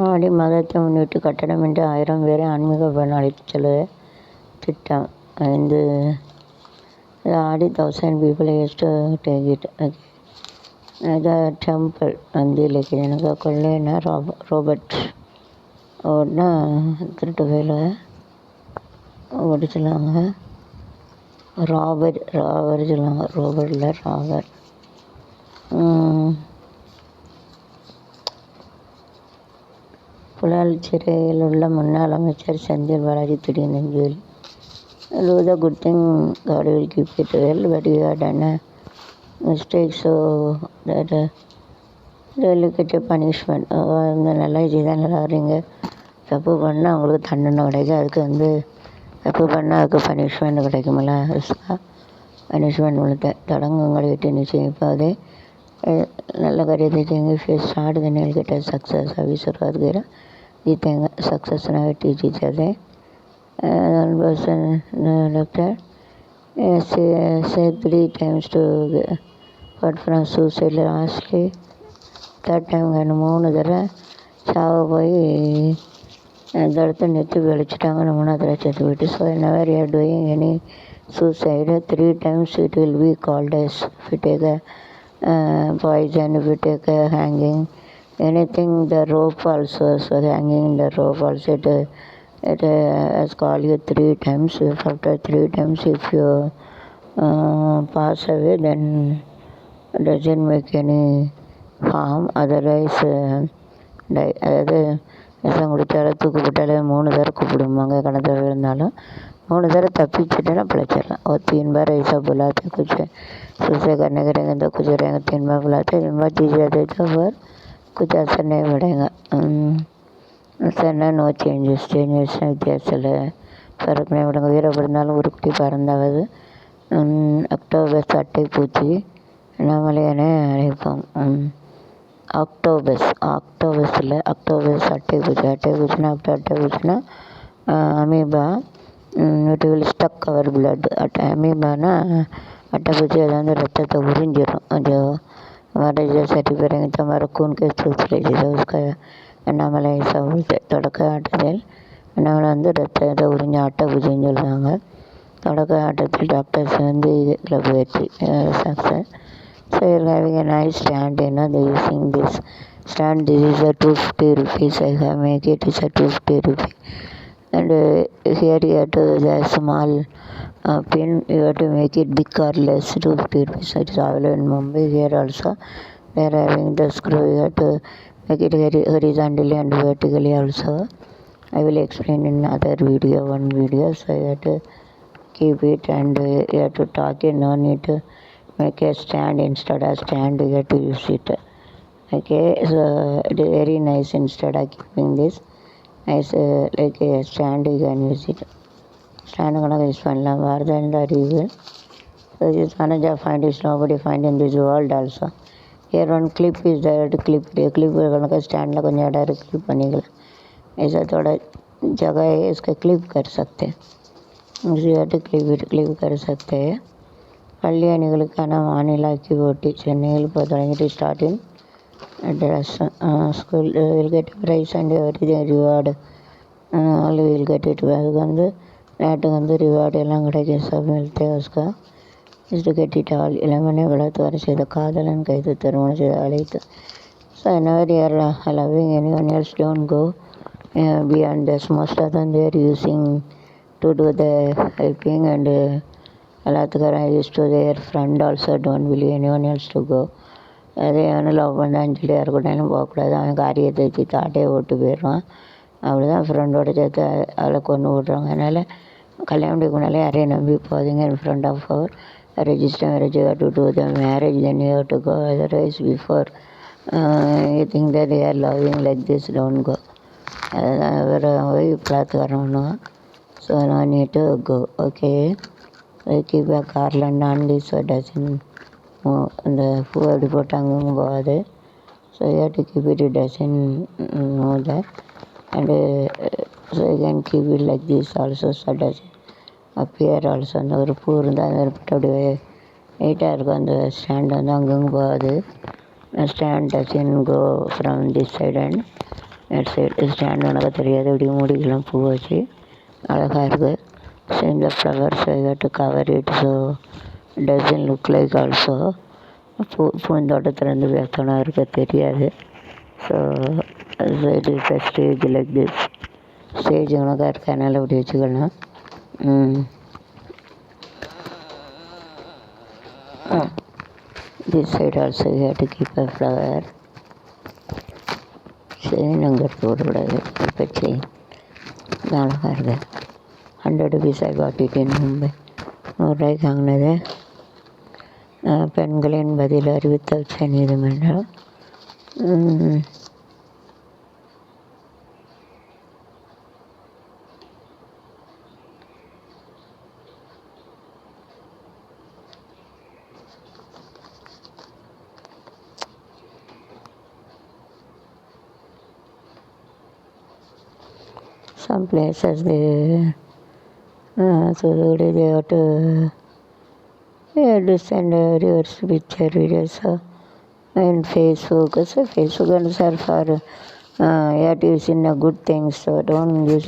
ஆடி மாதத்தை முன்னிட்டு கட்டணமின்றி 1000 பேரை ஆன்மீக பயணம் அழைத்துச் செல்ல திட்டம். ஆடி 1000 people used to take it. The temple வந்து இலக்கியனுக்கு கொள்ளைனா ரோபர்ட் ஓடனா திருட்டு வேலை ஓடி சொல்லுவாங்க. ராபர் சொல்லுவாங்க. ரோபர்ட் இல்லை, ராபர். புலால் சிறையில் உள்ள முன்னாள் அமைச்சர் செந்தில் பாலாஜி திடீர் நெஞ்சுவலி. Do the good thing, God will keep it well, but you have done a mistake, so that they will get a punishment. இந்த நல்லா இதுதான் நல்லா வரீங்க, தப்பு பண்ணால் அவங்களுக்கு தண்டனை கிடைக்கும். அதுக்கு தப்பு பண்ணால் அதுக்கு பனிஷ்மெண்ட் கிடைக்குமில்ல, பனிஷ்மெண்ட் உங்களுக்கு தொடங்குங்களை விட்டு நிச்சயம். இப்போ அதே நல்ல காரியத்தை செய்யுங்க. If you start, then you will get a success. அவிசுவாதிக்கிற ஜீத்தங்க சக்ஸஸ்னாக teach each other. One person doctor said 3 times to got from suicide lastly. Third time 3 தடவை சாவ போய் அந்த இடத்த நெத்தி வெளிச்சிட்டாங்க. 3வது தடவை செத்து போயிட்டு. So whenever you are doing any suicide, 3 times it will be called as, if you take a poison, if you take a hanging, anything, the rope also, so hanging the rope also, it has called you 3 times. If after 3 times if you pass away, then it doesn't make any harm. Otherwise அதாவது விஷம் குடித்தாலும் தூக்கு போட்டாலும் 3 தடவை கூப்பிடுவாங்க. கணத்தில் இருந்தாலும் 3 தடவை தப்பிச்சுட்டேன்னா பிழைச்சிடலாம். और 3 बार ऐसा बुलाते कुछ सुसे करने करेंगे तो कुछ रहेंगे. 3 बार बुलाते 3 बार चीज़ जाते तो पर कुछ असर नहीं पड़ेगा. असर नो चेंजेस வித்தியாசத்தில் ஃபரக் नहीं पड़ेगा. வீரப்படினாலும் ஒரு குட்டி பறந்தாவது அக்டோபஸ் அட்டைப்பூச்சி நம்மளையானே அழைப்போம். அக்டோபஸ் இல்லை, அக்டோபஸ் அட்டைப்பூச்சினா அட்டைப்பூச்சினா amoeba. It will stuck our blood. அமீபானா அட்டைப்பூச்சி, அது வந்து ரத்தத்தை உறிஞ்சிடும். அது हमारे சரி பெறங்க हमारा खून के सूचले उसका அண்ணாமலை சவுழ்த்து தொடக்க ஆட்டத்தில் அண்ணாமலை வந்து ரத்தத்தை உறிஞ்ச அட்டைப்பூச்சின்னு சொல்லுவாங்க. தொடக்க ஆட்டத்தில் டாக்டர்ஸ் வந்து இதில் போயிடுச்சு success. So you are having a nice stand, they using this stand. This is a 250 rupees. I have make it is a 250 rupees. And here you have to the small pin, you have to make it big or less. 250 rupees. It is available in Mumbai. Here also they are having the screw. You have to make it horizontally and vertically also. I will explain in other video, one video. So you have to keep it and you have to talk it. No need to make a stand. Instead of stand you have to use it. Okay, so it is very nice. Instead of keeping this nice like a stand, you can use it. Stand கணக்கு use பண்ணலாம். வார்தான் இந்த அறிவு. So this manager find is nobody find in this world also. Here one clip is there to clip கணக்கு ஸ்டாண்டில் கொஞ்சம் இடம் இருக்குது, clip பண்ணிக்கலாம். ऐसा थोड़ा जगह है, इसका क्लिप कर सकते हैं. इसी तो क्लिप कर सकते हैं. கல்யாணிகளுக்கான மாநிலக்கி போட்டி சென்னையில் இப்போ தொடங்கிட்டு starting dress school will get prize and everything reward all will get it. அதுக்கு வந்து நாட்டுக்கு வந்து ரிவார்டு எல்லாம் கிடைக்கும். சப் மில்தே உஸ்கா is to get it all. இளமனை வளர்த்து செய்த காதலன் கைது திருமணம் செய்த அழைத்து. So whenever you are loving anyone else, don't go beyond this. Most of them they are using to do the helping and எல்லாத்துக்காரன் use to their friend also. Don't believe anyone else to go. அதே அவனை love பண்ணான்னு சொல்லி யாருக்கூட்டாலும் போகக்கூடாது. அவன் காரியத்தை வச்சு தாட்டையை ஓட்டு போயிடுவான். அப்படி தான் ஃப்ரெண்டோட சேர்த்து அவளை கொண்டு விட்றாங்க. அதனால் கல்யாணம் முடிக்கனாலே யாரையும் நம்பி போதிங்க. In front of our register marriage to do the marriage, then you have to go. Otherwise before you think that you are loving like this, don't go. அதுதான் வேறு போய் பிளாத்துக்காரன் பண்ணுவான். So no need to go. Okay, keep a garland on this so it doesn't move. அந்த பூ அப்படி போட்டு அங்கேயும் போகாது. So you have to keep it, it doesn't move that. And so you can keep it like this also, so it doesn't appear also. அந்த ஒரு பூ இருந்தால் அந்த போட்டு அப்படியே நீட்டாக இருக்கும். அந்த ஸ்டாண்ட் வந்து அங்கங்கே போகாது. Stand doesn't go from this side and side stand உனக்கு தெரியாது, இப்படி மூடிக்கலாம் பூ வச்சு அழகாக இருக்குது. ஸோ இந்த flowers to cover it, so dozen look like also. பூந்தோட்டத்துலேருந்து வைக்கணும் இருக்க தெரியாது. So it is a stage like this. Stage உனக்காக இருக்கனால இப்படி வச்சுக்கலாம். This side also you have to keep a flower. Chain அங்கே போடக்கூடாது, இப்போ செயின் அழகாக இருக்குது. 100 rupees I got it in Mumbai. 100 ரூபாய்க்கு வாங்கினது. பெண்களின் பதில் அறிவித்தல் உச்ச நீதிமன்றம். Some places they have to send reverse picture videos in Facebook. So Facebook and for you have to use in a good things, so don't use